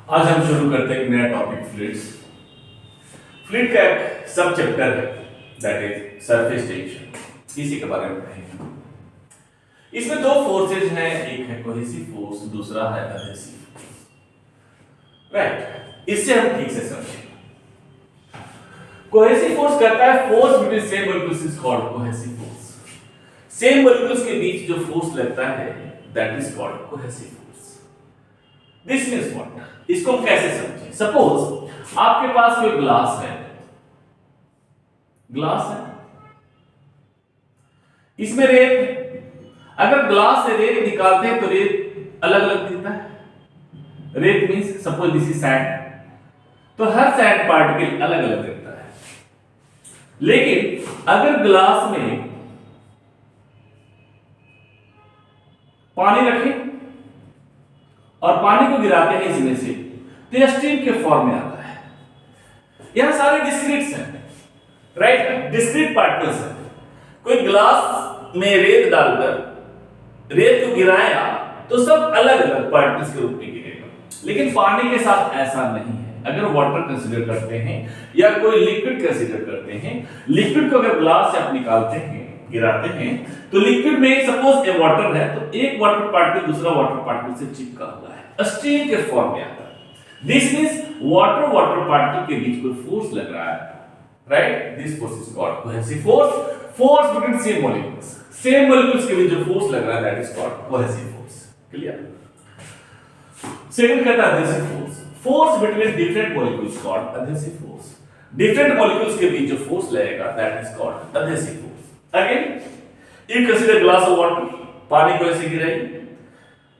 आज हम शुरू करते हैं एक नया टॉपिक फ्लूइड्स। फ्लूइड का एक सब चैप्टर है दैट इज सरफेस टेंशन। इसी के बारे में पढ़ेंगे। इसमें दो फोर्सेज हैं, एक है कोहेसिव फोर्स, दूसरा है एडहेसिव फोर्स। राइट, इससे हम ठीक से समझेंगे। कोहेसिव फोर्स कहता है force between same molecules is called cohesive force. Same molecules के बीच जो फोर्स लगता है that is called cohesive force. This means what? इसको हम कैसे समझें? सपोज आपके पास कोई ग्लास है, इसमें रेत, अगर ग्लास से रेत निकालते हैं तो रेत अलग अलग दिखता है। रेत means suppose this is sand, तो हर सैंड पार्टिकल अलग अलग दिखता है। लेकिन अगर ग्लास में पानी रखें और पानी को गिराते हैं इसमें से, तो यह स्ट्रीम के फॉर्म में आता है। यह सारे डिस्क्रीट्स हैं, राइट, डिस्क्रीट पार्टिकल्स हैं। कोई ग्लास में रेत डालकर रेत को गिराया तो सब अलग अलग पार्टिकल्स के रूप में गिरेगा। लेकिन पानी के साथ ऐसा नहीं है। अगर वाटर कंसीडर करते हैं या कोई लिक्विड कंसीडर करते हैं, लिक्विड को अगर ग्लास से आप निकालते हैं, गिराते हैं, तो लिक्विड में सपोज ए वाटर है, तो एक वाटर पार्टिकल दूसरा वाटर पार्टिकल से चिपका हुआ है, स्ट्रीम के फॉर्म में आता है। दिस मींस वाटर पार्टिकल के बीच कोई फोर्स लग रहा है, right? This force is called cohesive force. Force between same molecules, same molecules के बीच जो फोर्स लग रहा है that is called cohesive force. Clear? Second कहता है adhesive force. Force between different molecules called adhesive force. Different molecules के बीच जो force लगेगा that is called adhesive force. Again, you consider glass of water, पानी को ऐसे गिराइए।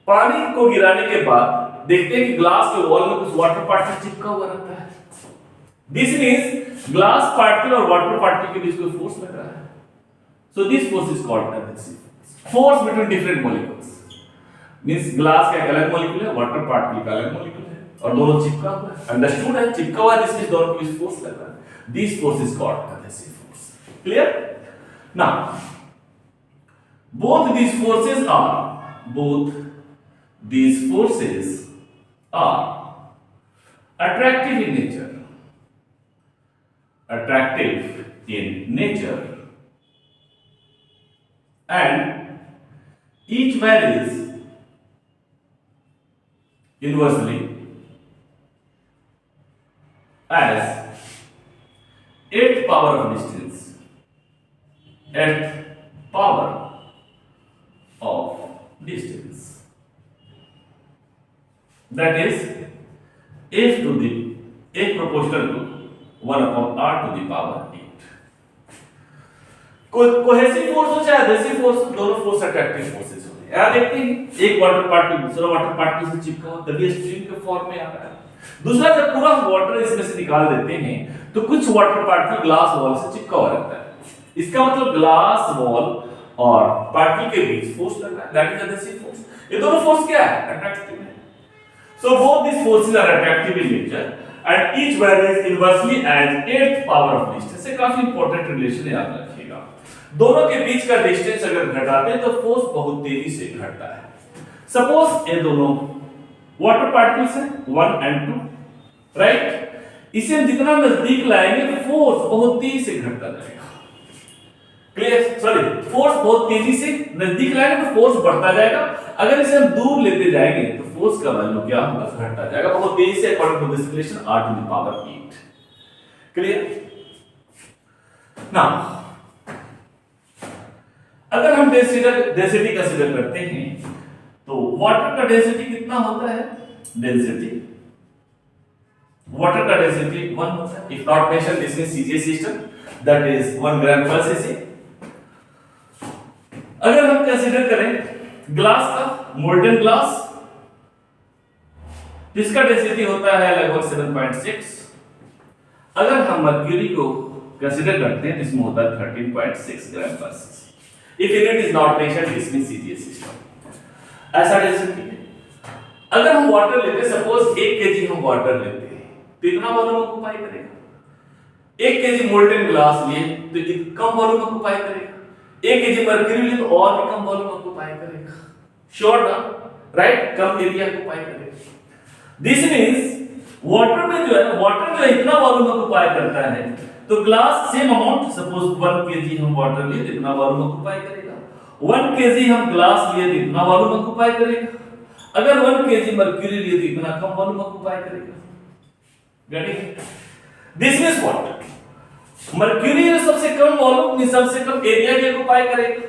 पानी को गिराने के बाद देखते हैं कि ग्लास के वॉल में कुछ वाटर पार्टिकल चिपका हुआ रहता है। This means ग्लास पार्टिकल और वाटर पार्टिकल के बीच कोई फोर्स लग रहा है। So this force is called adhesive force. Force between different molecules means glass का एक अलग मॉलिक्यूल है, वाटर पार्टिकल का अलग मॉलिक्यूल है और दोनों चिपका हुआ है। अंडरस्टूड है? चिपका हुआ है, जिसमें दोनों के बीच फोर्स लग रहा है। This force is called adhesive force. Clear? Now, both these forces are attractive in nature. And each varies inversely as 8th power of distance. At power of distance, that is f to the f proportional to 1 upon r to the power 8. Cohesive force हो चाहे adhesive force, दोनों force attractive forces होते हैं। यहां देखते हैं एक water particle दूसरा वाटर पार्टिकल से चिपका हुआ, तभी स्ट्रीम के फॉर्म में आ रहा है। दूसरा, जब पूरा वाटर इसमें से निकाल देते हैं तो कुछ वाटर पार्टिकल ग्लास वॉल से चिपका हुआ रहता है। इसका मतलब ग्लास वॉल और पार्टिकल के बीच फोर्स लग रहा है, दैट इज एडहेसिव फोर्स। ये दोनों फोर्स क्या है? अट्रैक्टिव है। So both this forces are attractive in nature and each varies inversely as 8th power of distance. ये काफी इंपॉर्टेंट रिलेशन याद रखिएगा। दोनों के बीच का डिस्टेंस अगर घटाते हैं तो फोर्स बहुत तेजी से घटता है। सपोज ये दोनों वाटर पार्टिकल्स हैं 1 and 2, राइट? इसे हम जितना नजदीक लाएंगे तो फोर्स बहुत तेजी से घटता जाएगा। क्लियर? सॉरी, फोर्स बहुत तेजी से नजदीक लाएंगे तो फोर्स बढ़ता जाएगा। अगर इसे हम दूर लेते जाएंगे तो फोर्स का वैल्यू क्या होगा? घटता जाएगा बहुत तेजी से, according to this relation r to the power 8। Clear? Now अगर हम डेंसिटी कंसीडर करते हैं तो वाटर का डेंसिटी कितना होता है? वाटर का डेंसिटी 1 होता है। If not mention this means CGS system, that is 1 ग्राम पर cc। अगर हम कंसीडर करें ग्लास का, मोल्डन ग्लास, इसका डेंसिटी होता है लगभग 7.6। अगर हम मर्क्यूरी को कंसीडर करते हैं इसमें होता है 13.6 ग्राम पर cc। If unit is not mentioned this means CGS system. ऐसा डेंसिटी है। अगर हम वाटर लेते हैं, सपोज 1 kg हम वाटर लेते हैं तो इतना वॉल्यूम ऑक्युपाई करेगा। 1 kg मोल्टन ग्लास लिए तो कम वॉल्यूम ऑक्युपाई करेगा। 1 kg मर्क्यूरी लिए तो और भी कम वॉल्यूम ऑक्युपाई करेगा। श्योर ना? राइट? कम एरिया ऑक्युपाई करेगा। दिस मींस वाटर में जो है, वाटर जो इतना वॉल्यूम ऑक्युपाई करता है, तो glass same amount, suppose 1 kg हम वाटर लिए तो इतना वॉल्यूम ऑक्युपाई करेगा, 1 kg हम ग्लास लिए तो इतना वॉल्यूम ऑक्युपाई करेगा, अगर 1 kg मर्क्यूरी लिए तो इतना कम वॉल्यूम ऑक्युपाई करेगा। Get it? This means what? Mercury सबसे कम वॉल्यूम में सबसे कम एरिया के ऑक्युपाई करेगा।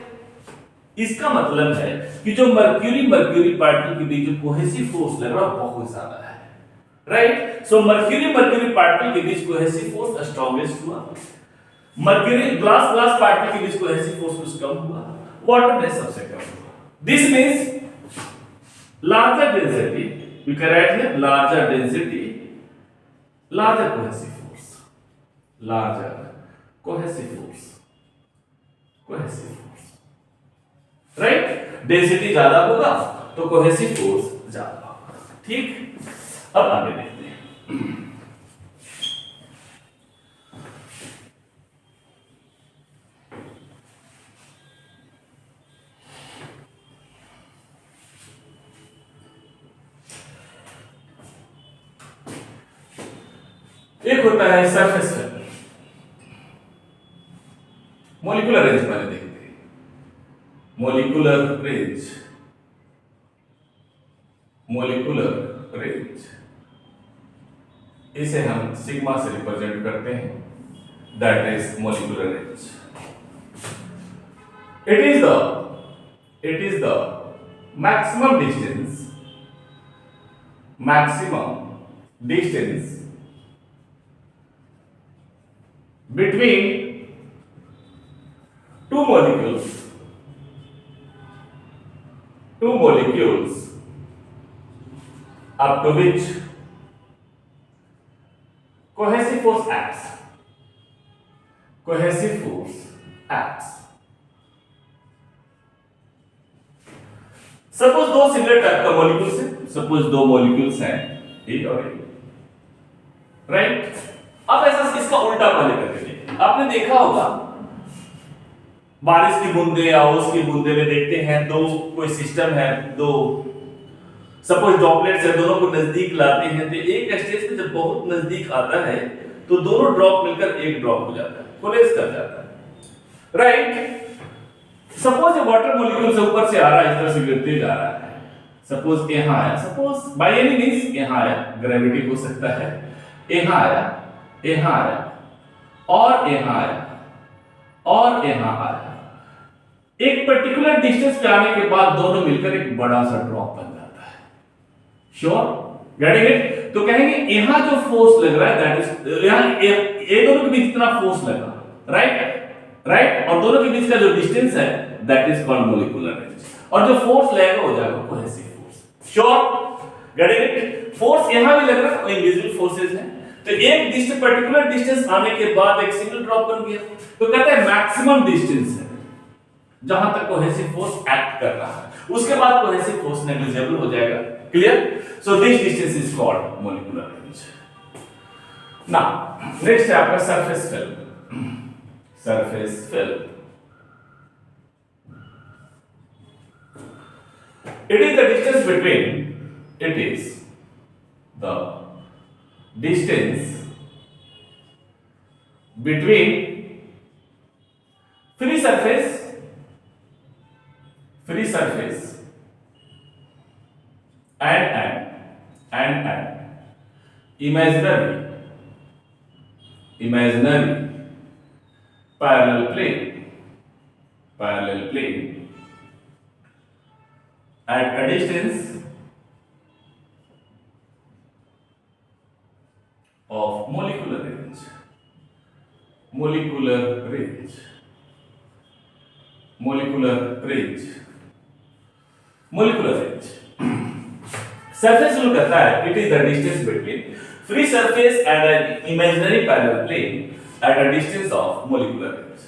इसका मतलब है कि जो मर्क्यूरी पार्टिकल के बीच जो कोहेसिव फोर्स लग रहा है बहुत ज्यादा है, राइट? सो मर्क्यूरी पार्टिकल के बीच कोहेसिव फोर्स स्ट्रॉन्गेस्ट हुआ, मर्क्यूरी ग्लास पार्टिकल के बीच कोहेसिव फोर्स कुछ कम हुआ, वाटर में सबसे कम हुआ। This means larger density, you can write here larger density, larger cohesive force, larger cohesive force, right? Density ज्यादा होगा तो कोहेसिव फोर्स ज्यादा होगा। ठीक, अब आगे देखते हैं। एक होता है सरफेस फिल्म, मॉलिक्यूलर रेंज पहले देखते हैं। मॉलिक्यूलर रेंज, इसे हम सिग्मा से रिप्रेजेंट करते हैं, that is molecular range. It is the maximum distance between two molecules up to which cohesive force acts. Suppose दो सिमिलर टाइप का मॉलिक्यूल्स है, सपोज दो मॉलिक्यूल्स हैं ए और ए, राइट? अब ऐसा इसका उल्टा पहले करके देखिए। आपने देखा होगा बारिश की बूंदे या ओस की बूंदे में देखते हैं दो, कोई सिस्टम है, दो सपोज ड्रॉपलेट्स है, दोनों को नजदीक लाते हैं तो एक स्टेज पे जब बहुत नजदीक आता है तो दोनों ड्रॉप मिलकर एक ड्रॉप हो जाता है, कोलेज कर जाता है, राइट? सपोज ये वाटर मॉलिक्यूल से ऊपर से आ रहा है, इस तरह से गिरते जा रहा है, सपोज यहां आया, सपोज बाय एनी मींस यहां आया, ग्रेविटी हो सकता है, यहां आया और यहां आया और यहां आया, एक पर्टिकुलर डिस्टेंस पे आने के बाद दोनों मिलकर एक बड़ा सा ड्रॉप बन जाता है। श्योर? Getting it? तो कहेंगे यहां जो फोर्स लग रहा है दैट इज, यहां ये दोनों के बीच इतना फोर्स लगा, राइट? और दोनों के बीच का जो डिस्टेंस है that is called molecular range, और जो फोर्स लगेगा हो जाएगा cohesive force. Sure? Getting it? Force यहां भी लग रहा है, कोई इनविजिबल फोर्सेस हैं, तो एक डिस्टेंस पर्टिकुलर डिस्टेंस आने के बाद एक सिंगल ड्रॉप बन गया, तो कहते हैं मैक्सिमम डिस्टेंस है जहां तक कोहेसिव फोर्स एक्ट कर रहा है, उसके बाद कोहेसिव फोर्स नेग्लिजिबल हो जाएगा। Clear? So this distance is called molecular range. Now next है आपका surface film. It is the distance between free surface and imaginary parallel plane at a distance of molecular range. Surface rule कहता है it is the distance between free surface and an imaginary parallel plane at a distance of molecular range.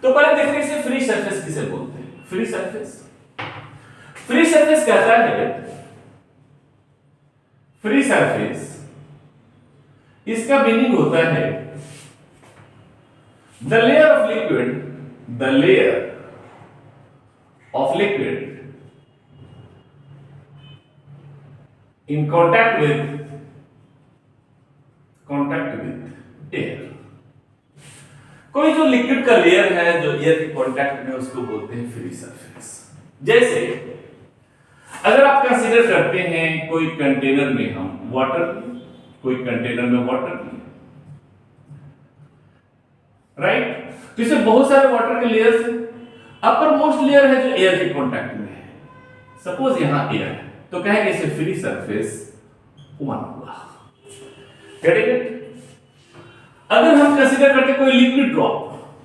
तो पहले देखते हैं इसे free surface किसे बोलते हैं। फ्री सरफेस कहता है, फ्री सरफेस इसका मीनिंग होता है the layer of liquid in contact with contact with air. कोई जो लिक्विड का लेयर है जो एयर के कांटेक्ट में, उसको बोलते हैं फ्री सरफेस। जैसे अगर आप कंसीडर करते हैं कोई कंटेनर में हम वाटर, कोई कंटेनर में वाटर, राइट, तो इसमें बहुत सारे वाटर के लेयर्स हैं। अपर मोस्ट लेयर है जो एयर के कांटेक्ट में है। सपोज यहां एयर है तो कहेंगे इसे फ्री सरफेस 1 हुआ। Getting it? अगर हम कंसीडर करते कोई लिक्विड ड्रॉप,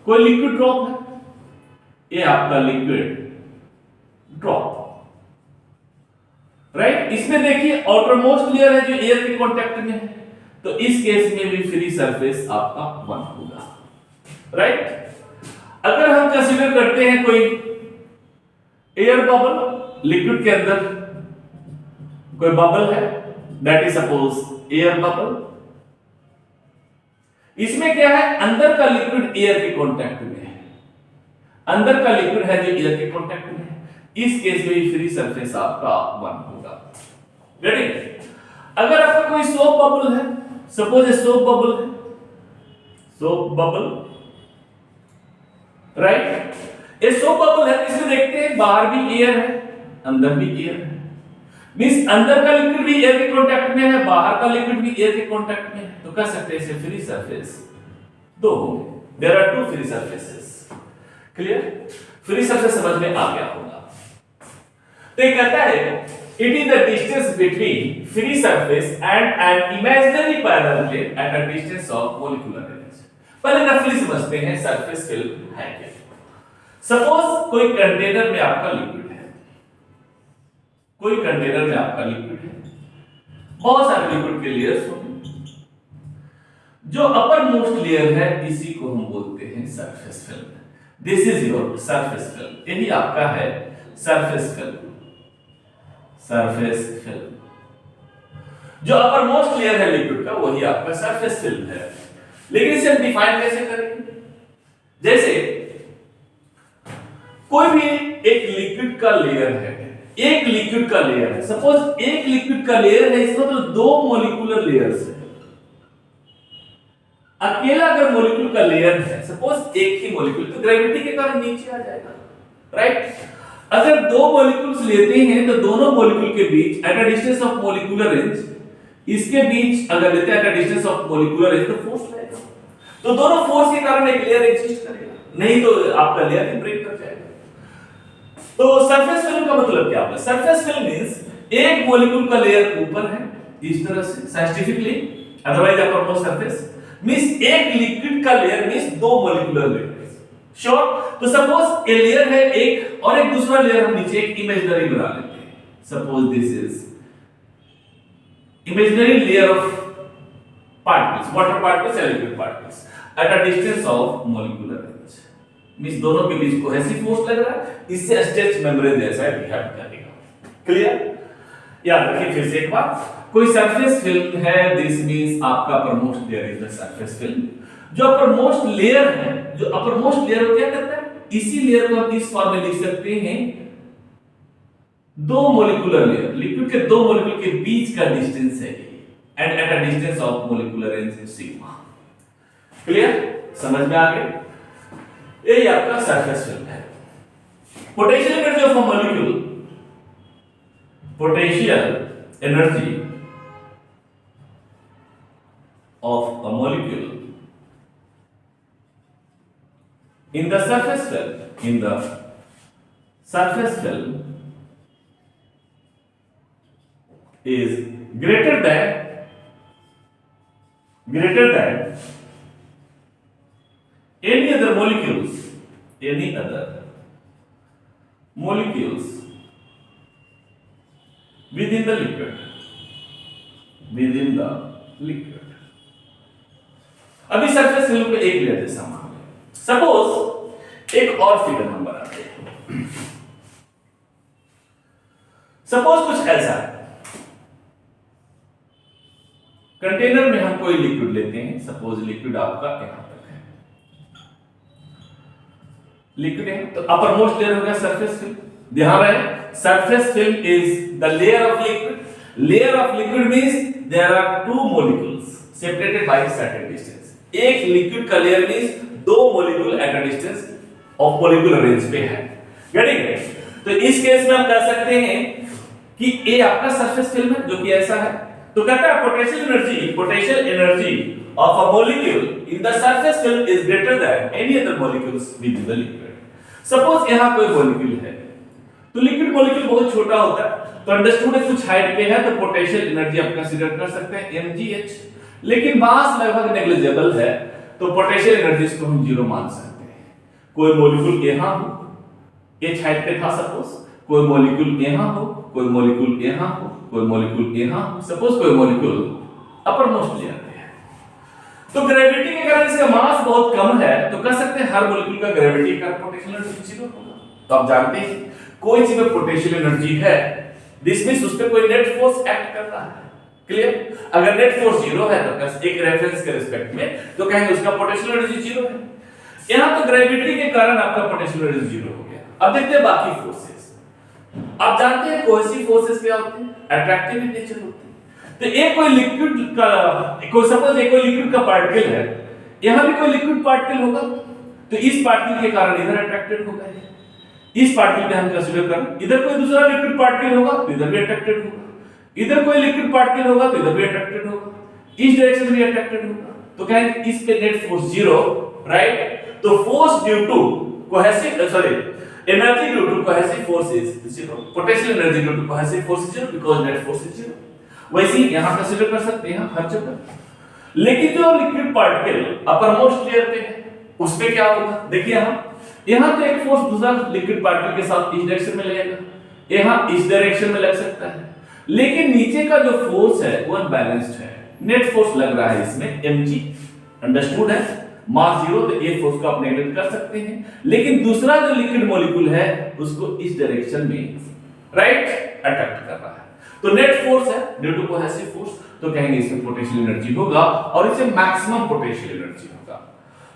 कोई लिक्विड ड्रॉप है, ये आपका लिक्विड ड्रॉप, राइट, इसमें देखिए आउटर मोस्ट लेयर है जो एयर के कांटेक्ट में है, तो इस केस में भी फ्री सरफेस आपका 1 होगा, राइट। अगर हम कंसीडर करते हैं कोई एयर बबल, लिक्विड के अंदर कोई बबल है, that is suppose air bubble, इसमें क्या है, अंदर का लिक्विड एयर के कांटेक्ट में है, अंदर का लिक्विड है जो एयर के कांटेक्ट में है, इस केस में फ्री सरफेस आपका 1 होगा। रेडी? अगर आपका कोई सोप बबल है, सपोज ए सोप बबल है, सोप बबल, राइट, ये सोप बबल है, इसमें देखते हैं बाहर भी एयर है, अंदर भी एयर है, मींस अंदर का लिक्विड भी एयर के कांटेक्ट में है, बाहर का लिक्विड भी एयर के कांटेक्ट में है, तो कह सकते हैं इसे फ्री सरफेस 2 होंगे। There are 2 free surfaces. Clear? Free surface समझ में आ गया होगा। तो ये कहता है it is the distance between free surface and an imaginary parallel plane at a distance of molecular range. पहले रफली समझते हैं सरफेस फिल्म है क्या। सपोज कोई कंटेनर में आपका लिक्विड है, कोई कंटेनर में आपका लिक्विड है, बहुत सारे लिक्विड के लेयर्स होंगे, जो अपर मोस्ट लेयर है इसी को हम बोलते हैं surface film. This is your surface film, यही आपका है सरफेस फिल्म। सरफेस फिल्म जो अपर मोस्ट लेयर है लिक्विड का, वही आपका सरफेस फिल्म है। लेकिन इसे हम डिफाइन कैसे करेंगे? जैसे कोई भी एक लिक्विड का लेयर है, एक लिक्विड का लेयर है, सपोज एक लिक्विड का लेयर है, इसमें तो 2 मॉलिक्यूलर लेयर्स है। अकेला अगर मॉलिक्यूल का लेयर है, सपोज एक ही मॉलिक्यूल, तो ग्रेविटी के कारण नीचे आ जाएगा, राइट। अगर 2 मॉलिक्यूल्स लेते हैं तो दोनों मॉलिक्यूल के बीच at a distance of molecular range, इसके बीच अगर लेते हैं at a distance of molecular range, तो फोर्स लगेगा, तो दोनों फोर्स के कारण एक लेयर एग्जिस्ट करेगा, नहीं तो आपका लेयर ही ब्रेक कर जाएगा। तो सरफेस फिल्म का मतलब क्या होगा? सरफेस फिल्म मींस एक मॉलिक्यूल का लेयर ऊपर है इस तरह से scientifically, otherwise upper most surface means एक लिक्विड का layer means 2 molecular layer. Sure? तो सपोज ए लेयर है एक और एक दूसरा लेयर हम नीचे एक इमेजिनरी बना लेते हैं। Suppose this is imaginary layer of particles, water particles या liquid particles at a distance of molecular range, means दोनों के बीच कोहेसिव फोर्स लग रहा है, इससे स्ट्रेच मेम्ब्रेन जैसा बिहेव करेगा। क्लियर? याद रखिए फिर से एक बार, कोई सरफेस फिल्म है, दिस मींस आपका uppermost layer is the surface film. जो अपर मोस्ट लेयर है, जो अपर मोस्ट लेयर क्या करता है, इसी लेयर को हम इस फॉर्म में लिख सकते हैं 2 मॉलिक्यूलर लेयर, लिक्विड के 2 मॉलिक्यूल के बीच का डिस्टेंस है and eight a distance of molecular range sigma. Clear? समझ में आ गया? ये आपका सरफेस फिल्म है। Potential energy of a molecule, potential energy of a molecule in the surface film is greater than any other molecules within the liquid। अभी surface film को एक लेयर जैसा मान लें। सपोज एक और फिगर हम बनाते हैं। सपोज कुछ ऐसा है, कंटेनर में हम कोई लिक्विड लेते हैं, सपोज लिक्विड आपका यहां तक है, लिक्विड है, तो अपर मोस्ट लेयर हो गया सरफेस फिल्म। ध्यान रहे, surface film is the layer of liquid. Layer of liquid means there are 2 molecules. Separated by certain distance. एक लिक्विड का लेयर मींस दो molecule at a distance of molecular range पे है। Getting it? तो इस case में हम कह सकते हैं कि ए आपका सरफेस फिल्म है जो कि ऐसा है। तो कहता है potential energy of a molecule in the surface film is greater than any other molecules within the liquid. Suppose यहाँ कोई मॉलिक्यूल है, तो लिक्विड मॉलिक्यूल बहुत छोटा होता है, तो अंडरस्टूड है कुछ हाइट पे है तो पोटेंशियल एनर्जी आप कंसीडर कर सकते हैं mgh, लेकिन मास लगभग नेग्लिजिबल है तो पोटेंशियल एनर्जी को हम जीरो मान सकते हैं। कोई मॉलिक्यूल यहाँ हो, h हाइट पे था सपोज, कोई मॉलिक्यूल यहाँ हो, कोई मॉलिक्यूल यहाँ हो, कोई मॉलिक्यूल यहाँ हो, सपोज कोई मॉलिक्यूल अपर मोस्ट लेयर, तो ग्रेविटी के कारण इसका मास बहुत कम है, तो कह सकते हैं हर मॉलिक्यूल का ग्रेविटी का पोटेंशियल एनर्जी जीरो होगा। तो आप जानते हैं कोई चीज में पोटेंशियल एनर्जी है, दिस मींस उस पे कोई नेट फोर्स एक्ट कर रहा है। क्लियर? अगर नेट फोर्स जीरो है तो एक रेफरेंस के रिस्पेक्ट में तो कहेंगे उसका पोटेंशियल एनर्जी जीरो है। यहां तो ग्रेविटी के कारण आपका पोटेंशियल एनर्जी जीरो हो गया। अब देखते हैं बाकी फोर्सेस। आप जानते हैं कोहेसिव फोर्सेस क्या होते हैं? अट्रैक्टिव इन नेचर होते हैं। तो एक कोई लिक्विड का सपोज एक कोई लिक्विड का पार्टिकल है, यहां भी कोई लिक्विड पार्टिकल होगा तो इस पार्टिकल के कारण इधर अट्रैक्टेड होगा, इस पार्टिकल पे हम कंसीडर कर, इधर कोई दूसरा लिक्विड पार्टिकल होगा तो इधर भी अट्रैक्टेड होगा, इधर कोई लिक्विड पार्टिकल होगा तो इधर भी अट्रैक्टेड होगा, इस डायरेक्शन में भी अट्रैक्टेड होगा, तो कहेंगे इस पे नेट फोर्स जीरो, राइट? तो force due to energy due to cohesive force is zero, potential energy due to cohesive force is zero because net force is zero. वैसे ही यहां कंसीडर कर सकते हैं हर जगह। लेकिन जो liquid particle upper most layer पे है उस पे क्या होगा? देखिए यहां तो एक फोर्स दूसरा लिक्विड पार्टिकल के साथ इस डायरेक्शन में लगेगा, यहां इस डायरेक्शन में लग सकता है, लेकिन नीचे का जो फोर्स है वो अनबैलेंस्ड है, नेट फोर्स लग रहा है इसमें mg, अंडरस्टूड है? मास जीरो, तो ये फोर्स को आप नेगलेक्ट कर सकते हैं, लेकिन दूसरा जो लिक्विड मॉलिक्यूल है उसको इस डायरेक्शन में राइट अट्रैक्ट कर रहा है, तो नेट फोर्स है ड्यू टू कोहेसिव फोर्स, तो कहेंगे इसमें पोटेंशियल एनर्जी होगा और इसे मैक्सिमम पोटेंशियल एनर्जी होगा।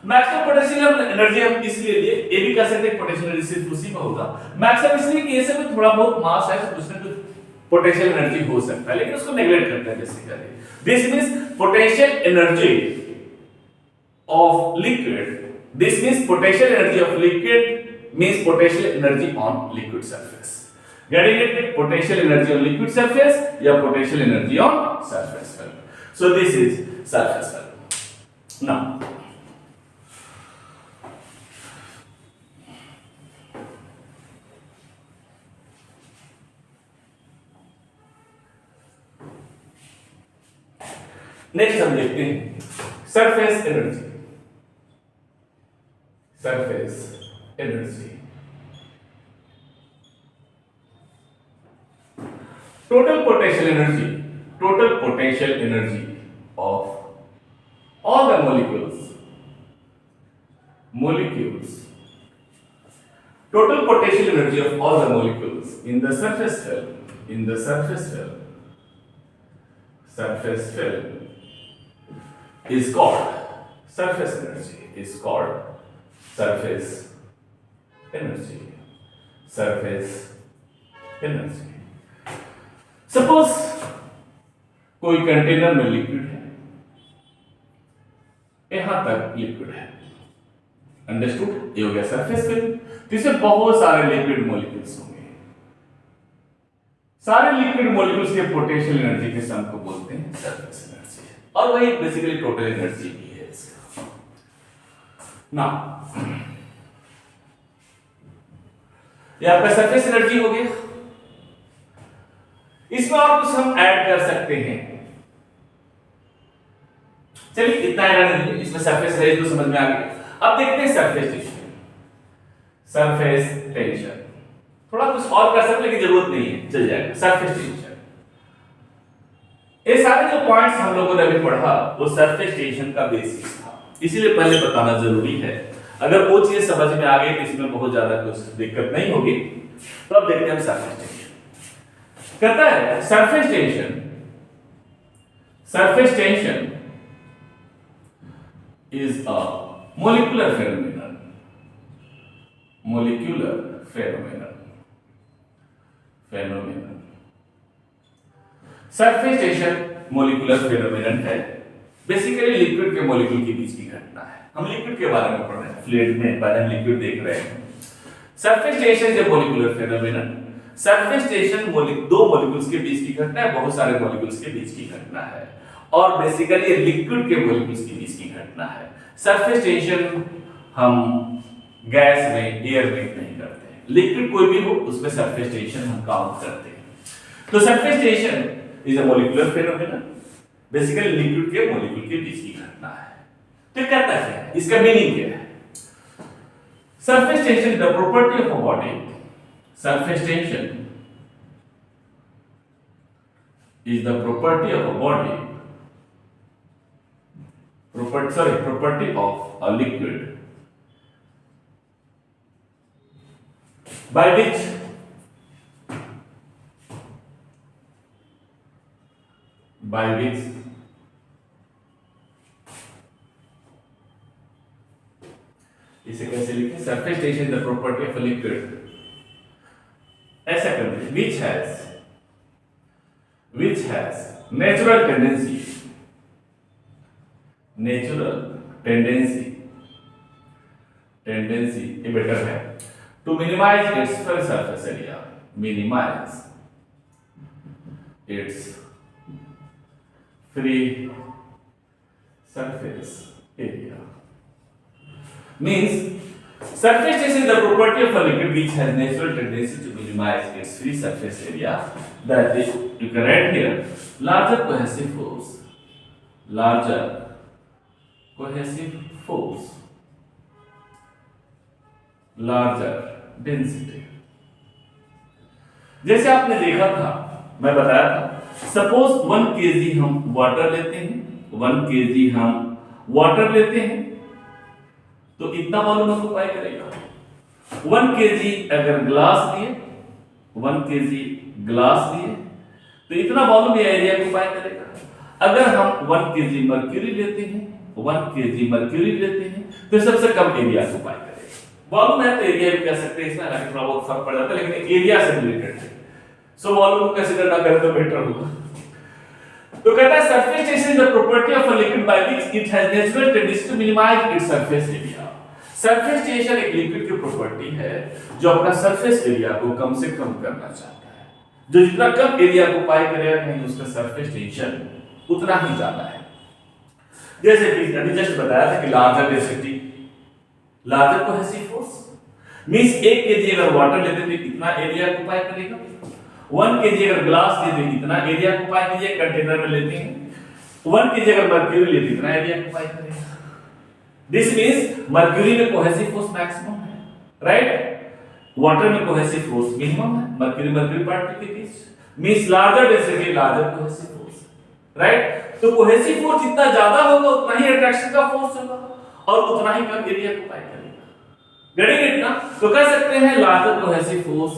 मैक्सिमम पोटेंशियल एनर्जी हम इसलिए लिए, ये भी कह सकते हैं पोटेंशियल एनर्जी सिर्फ उसी में होगा, मैक्सिमम इसलिए कि ऐसे में थोड़ा बहुत मास है तो उसमें कुछ पोटेंशियल एनर्जी हो सकता है, लेकिन उसको नेगलेक्ट करते हैं basically. This means potential energy of liquid, this means potential energy of liquid means potential energy on liquid surface. Getting it? Potential energy on liquid surface या potential energy on surface film. So this is surface film. Now, next हम देखते हैं surface energy. Surface energy. Total potential energy of all the molecules, total potential energy of all the molecules in the surface film, is called surface energy. Suppose कोई container में liquid है, यहां तक liquid है, understood? ये हो गया surface film. तो इसमें बहुत सारे लिक्विड मॉलिक्यूल्स होंगे, सारे लिक्विड मॉलिक्यूल्स के पोटेंशियल एनर्जी के सम को बोलते हैं सरफेस एनर्जी, और वही बेसिकली टोटल एनर्जी भी है इसका। ना ये आपका सरफेस एनर्जी हो गया। इसमें और कुछ हम ऐड कर सकते हैं, चलिए इतना ऐड, इसमें सरफेस एनर्जी तो समझ में आ गया। अब देखते हैं सरफेस टेंशन। थोड़ा कुछ और कर सकते लेकिन जरूरत नहीं है, चल जाएगा। सरफेस टेंशन, ये सारे जो पॉइंट्स हम लोगों ने अभी पढ़ा वो सरफेस टेंशन का बेसिस था, इसीलिए पहले बताना जरूरी है। अगर वो चीज समझ में आ गई तो इसमें बहुत ज्यादा कुछ दिक्कत नहीं होगी। तो अब देखते हैं हम सरफेस टेंशन। कहता है surface tension is a molecular phenomenon. Surface tension molecular phenomenon है बेसिकली लिक्विड के मॉलिक्यूल के बीच की घटना है। हम लिक्विड के बारे में पढ़ रहे हैं, फ्लूइड में पहले हम लिक्विड देख रहे हैं। Surface tension is a molecular phenomenon. Surface tension दो मॉलिक्यूल्स के बीच की घटना है, बहुत सारे मॉलिक्यूल्स के बीच की घटना है, और बेसिकली ये लिक्विड के मॉलिक्यूल्स के बीच की घटना है। सरफेस टेंशन हम गैस में, एयर में नहीं करते हैं, लिक्विड कोई भी हो उसमें सरफेस टेंशन हम काउंट करते हैं। तो surface tension is a molecular phenomenon, basically liquid के मॉलिक्यूल के बीच की घटना है। तो कहता है, इसका मीनिंग क्या है? Surface tension is the property of a body. Surface tension is the property of a body, property of a liquid by which इसे कैसे लिखें? Surface tension is the property of a liquid, ऐसा करते हैं, which has natural tendency ये better है, to minimize its surface area, minimize its free surface area, means surface tension is the property of a liquid which has natural tendency to minimize its free surface area. That is, you can write here, larger cohesive force, larger density. जैसे आपने देखा था, मैं बताया था, suppose 1 kg हम water लेते हैं, 1 kg हम वाटर लेते हैं, तो इतना वॉल्यूम ऑक्यूपाई करेगा। 1 kg अगर ग्लास लिए, 1 kg ग्लास लिए, तो इतना वॉल्यूम या एरिया ऑक्यूपाई करेगा। अगर हम 1 kg मर्क्यूरी लेते हैं, 1 kg मर्क्यूरी लेते हैं, तो सबसे कम एरिया ऑक्यूपाई करेगा। वॉल्यूम है तो एरिया भी कह सकते हैं, इसमें हालांकि थोड़ा बहुत फर्क पड़ जाता है, लेकिन एरिया से रिलेटेड है, सो वॉल्यूम को कंसीडर ना करें तो बेटर होगा। तो कहता है surface tension is the property of a liquid by which it has natural tendency to minimise its surface area. Surface tension एक लिक्विड की प्रॉपर्टी है जो अपना सरफेस एरिया को कम से कम करना चाहता है। जो जितना कम एरिया को पाई करेगा कहीं उसका सरफेस टेंशन उतना ही ज्यादा है। जैसे कि अभी जस्ट बताया था कि larger density, larger cohesive force means 1 kg अगर वाटर लेते तो कितना एरिया को पाई करेगा, 1 kg अगर ग्लास लेते तो कितना एरिया को पाई कीजिए, कंटेनर में लेते हैं, 1 kg अगर मर्क्यूरी लेते कितना एरिया को पाई करेगा। This means mercury में cohesive force maximum है, right? Water में cohesive force minimum है, mercury पार्टिकल के बीच, means larger density, larger cohesive force, right? तो cohesive force जितना ज्यादा होगा उतना ही attraction का force होगा और उतना ही कम एरिया को पाई करेगा। Getting it ना? तो कह सकते हैं larger cohesive force,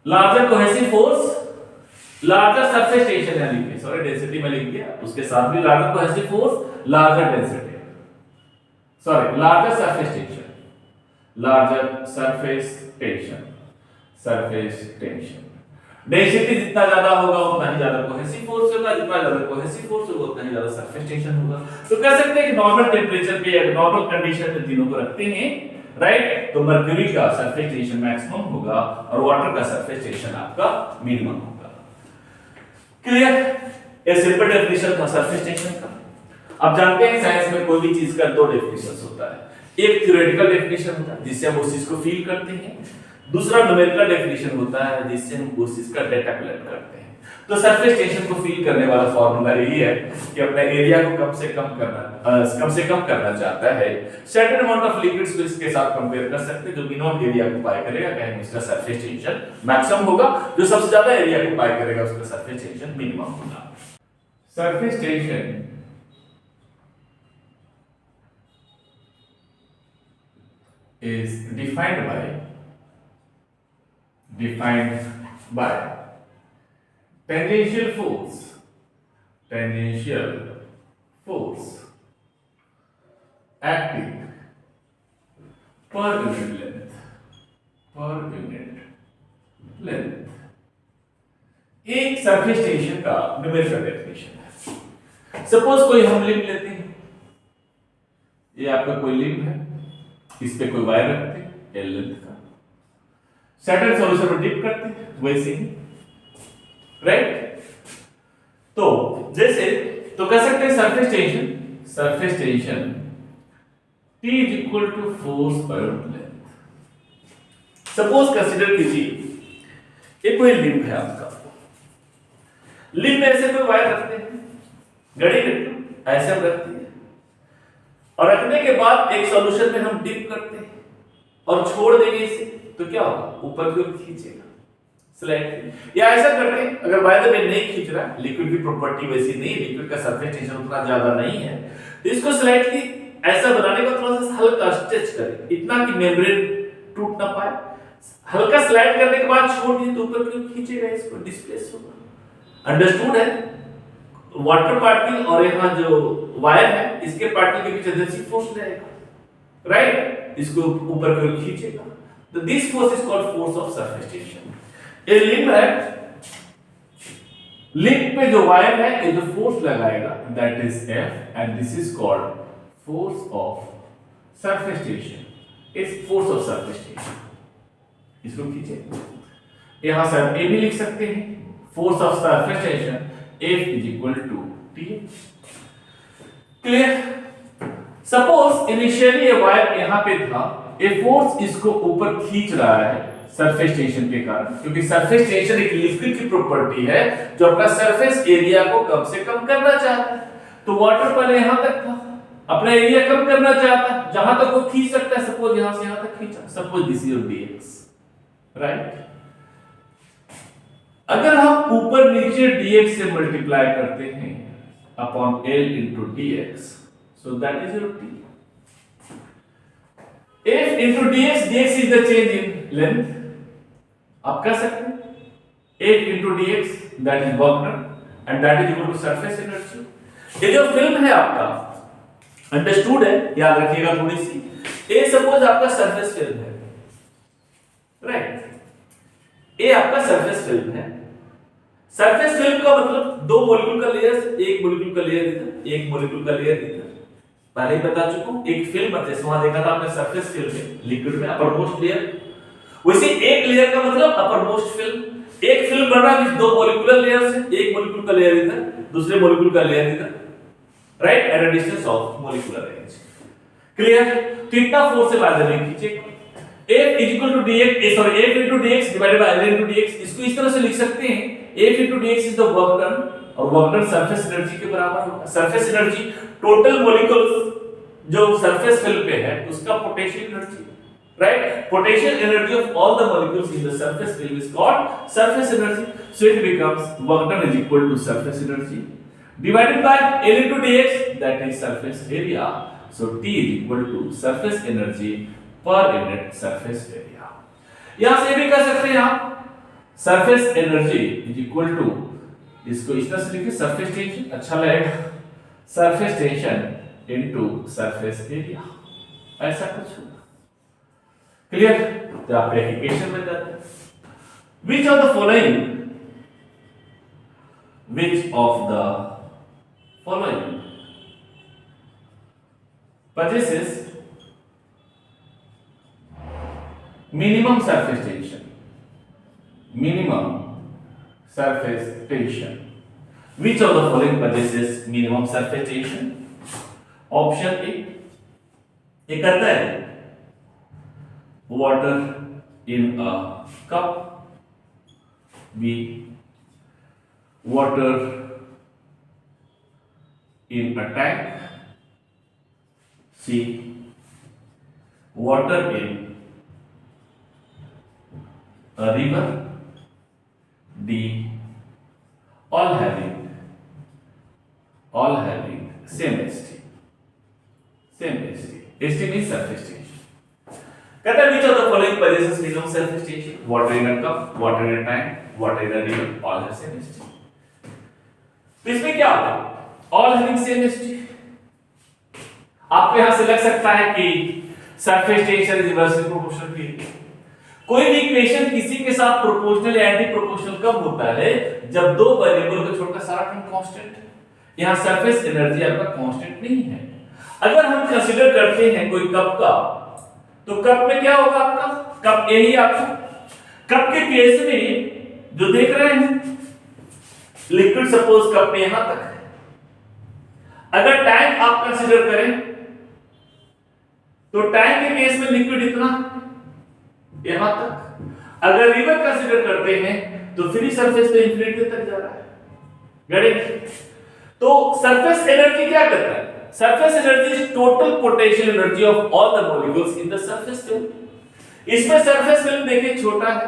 larger surface tension है लिखिए, sorry density में लिख दिया, उसके साथ भी larger cohesive force, larger density, sorry, larger surface tension, density जितना ज्यादा होगा उतना ही ज्यादा कोहेसिव फोर्स होगा, जितना ज्यादा कोहेसिव फोर्स होगा उतना ही ज्यादा सरफेस टेंशन होगा। तो कह सकते हैं कि नॉर्मल टेंपरेचर पे या नॉर्मल कंडीशन में तीनों को रखते हैं, राइट? तो मर्क्यूरी का सरफेस टेंशन मैक्सिमम होगा और वाटर का सरफेस टेंशन आपका मिनिमम होगा। क्लियर? ये सिंपल डेफिनेशन था सरफेस टेंशन का। अब जानते हैं साइंस में कोई भी चीज का 2 डेफिनेशंस होता है, एक थ्योरेटिकल डेफिनेशन होता है जिससे हम उस चीज को फील करते हैं, दूसरा न्यूमेरिकल डेफिनेशन होता है जिससे हम उस चीज का डेटा कलेक्ट करते हैं। तो सरफेस टेंशन को फील करने वाला फार्मूला यही है कि अपने एरिया को कम से कम करना चाहता है, सर्टेन अमाउंट ऑफ लिक्विड्स को इसके साथ कंपेयर कर सकते हैं जो मिनिमम एरिया को पाई करेगा कहीं उसका सरफेस टेंशन मैक्सिमम होगा, जो सबसे ज्यादा एरिया को पाई करेगा उसका सरफेस टेंशन मिनिमम होगा। Surface tension is defined by tangential force acting per unit length। एक सरफेस टेंशन का न्यूमेरिकल डेफिनेशन है, सपोज कोई हम लिंब लेते हैं, ये आपका कोई लिंब है, इस पे कोई वायर रखते हैं एल लेंथ का, सर्टेन सॉल्यूशन में डिप करते हैं वैसे ही, राइट। तो जैसे तो कह सकते हैं surface tension T is equal to force per unit length। Suppose consider कीजिए ये कोई लिंब है आपका, लिंब में ऐसे कोई वायर रखते हैं, घड़ी ऐसे हम रखते हैं और रखने के बाद एक सॉल्यूशन में हम डिप करते हैं और छोड़ देंगे इसे, तो क्या होगा, ऊपर की ओर खींचेगा स्लाइडली। या ऐसा करते हैं, अगर बाय द वे नहीं खींच रहा, लिक्विड की प्रॉपर्टी वैसी नहीं, लिक्विड का सरफेस टेंशन उतना ज्यादा नहीं है, तो इसको स्लाइडली ऐसा बनाने का थोड़ा सा हल्का स्ट्रेच करें, इतना कि मेम्ब्रेन टूट ना पाए, हल्का स्लाइड करने के बाद छोड़ दिए तो ऊपर की ओर खींचेगा, इसको डिस्प्लेस होगा। अंडरस्टूड है? वाटर पार्टिकल और यहाँ जो वायर है इसके पार्टिकल के बीच एनर्जी फोर्स रहेगा, राइट, इसको ऊपर की ओर खींचेगा, तो this force is called force of surface tension. ये लिंब है, लिंब पे जो वायर है ये जो फोर्स लगाएगा that is F and this is called force of surface tension, is force of surface tension. इसको खींचे, यहां से हम ए भी लिख सकते हैं, force of surface tension F is equal to T। Clear? Suppose initially ये वायर यहां पे था, ये फोर्स इसको ऊपर खींच रहा है सरफेस टेंशन के कारण, क्योंकि सरफेस टेंशन एक लिक्विड की प्रॉपर्टी है जो अपना सरफेस एरिया को कम से कम करना चाहता है। तो वाटर पहले यहां तक था, अपना एरिया कम करना चाहता है, जहां तक वो खींच सकता है, सपोज यहां से यहां तक खींचा, suppose this is dx, right. अगर हम ऊपर नीचे dx से मल्टीप्लाई करते हैं upon l into dx, so that is your t। F into dx, dx is the change in length, आप कह सकते हैं F into dx that is work done and that is equal to surface energy। ये जो film है आपका, understood है, याद रखिएगा थोड़ी सी, ये सपोज आपका सरफेस फिल्म है, राइट, ये आपका सरफेस फिल्म है। सरफेस फिल्म का मतलब दो मॉलिक्यूल का लेयर, एक मॉलिक्यूल का लेयर इधर, एक मॉलिक्यूल का लेयर इधर, पहले ही बता चुका हूं। एक फिल्म जैसे वहां देखा था आपने सरफेस फिल्म में, लिक्विड में अपर मोस्ट लेयर, वैसे एक लेयर का मतलब अपर मोस्ट फिल्म। एक फिल्म बन रहा है दो मॉलिक्यूलर लेयर से, एक मॉलिक्यूल का लेयर इधर, दूसरे मॉलिक्यूल का लेयर इधर, right, eight a distance of molecular range. Clear? तो इतना फोर्स से बाय द वे खींचेगा। F is equal to dx, sorry, F into dx divided by L into dx, इसको इस तरह से लिख सकते हैं, F into dx is the work done, और वर्क डन सरफेस एनर्जी के बराबर होगा। सरफेस एनर्जी टोटल मॉलिक्यूल्स जो सरफेस फिल्म पे है उसका potential energy, right, potential energy of all the molecules in the surface film is called surface energy. So it becomes work done is equal to surface energy divided by L into dx, that is surface area, so T is equal to surface energy per unit surface area। यहां से भी कह सकते हैं आप surface energy is equal to, इसको इस तरह से लिखिए, सरफेस टेंशन अच्छा लगेगा, surface tension into surface area, ऐसा कुछ होगा। क्लियर? तो आप एप्लीकेशन में जाते हैं, which of the following possesses minimum surface tension, minimum surface tension, which of the following possesses minimum surface tension? Option A, ये कहता है water in a cup, B water in a tank, C water in a river, D all having same ST, ST means surface tension। कहता है which of the following possesses minimum surface tension? Water in a cup, water in a tank, water in a river, all have same ST। तो इसमें क्या होगा? All having same ST। आपको यहां से लग सकता है कि surface tension is inversely proportional to area. कोई भी इक्वेशन किसी के साथ प्रोपोर्शनल या एंटी प्रोपोर्शनल कब होता है? जब दो वेरिएबल को छोड़कर सारा टर्म कांस्टेंट है। यहाँ सरफेस एनर्जी आपका कांस्टेंट नहीं है। अगर हम कंसीडर करते हैं कोई कप का, तो कप में क्या होगा आपका, कप ए ही आपका। कप के केस में जो देख रहे हैं लिक्विड, सपोज कप में यहां तक है। अगर टैंक आप कंसीडर करें तो टैंक के केस में लिक्विड इतना यहां तक। अगर रिवर कंसीडर करते हैं तो फ्री सरफेस तो इंफिनिटी तक जा रहा है। गणित तो सरफेस एनर्जी क्या करता है, surface energy is total potential energy of all the molecules in the surface film. इसमें सरफेस फिल्म देखिए छोटा है,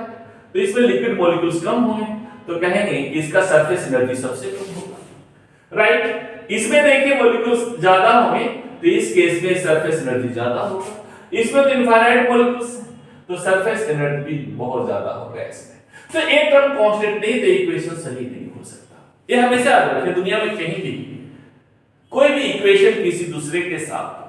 तो इसमें लिक्विड मॉलिक्यूल्स कम होंगे, तो कहेंगे इसका सरफेस एनर्जी सबसे कम होगा। राइट, इसमें देखिए मॉलिक्यूल्स ज्यादा होंगे, तो इस केस में सरफेस एनर्जी ज्यादा होगा। इसमें तो इनफाइनाइट मॉलिक्यूल्स हैं, तो सरफेस एनर्जी भी बहुत ज्यादा होगा इसमें। तो एक टर्म कांस्टेंट नहीं, तो इक्वेशन सही नहीं हो सकता। ये हमेशा याद रखें, दुनिया में कहीं भी कोई भी इक्वेशन किसी दूसरे के साथ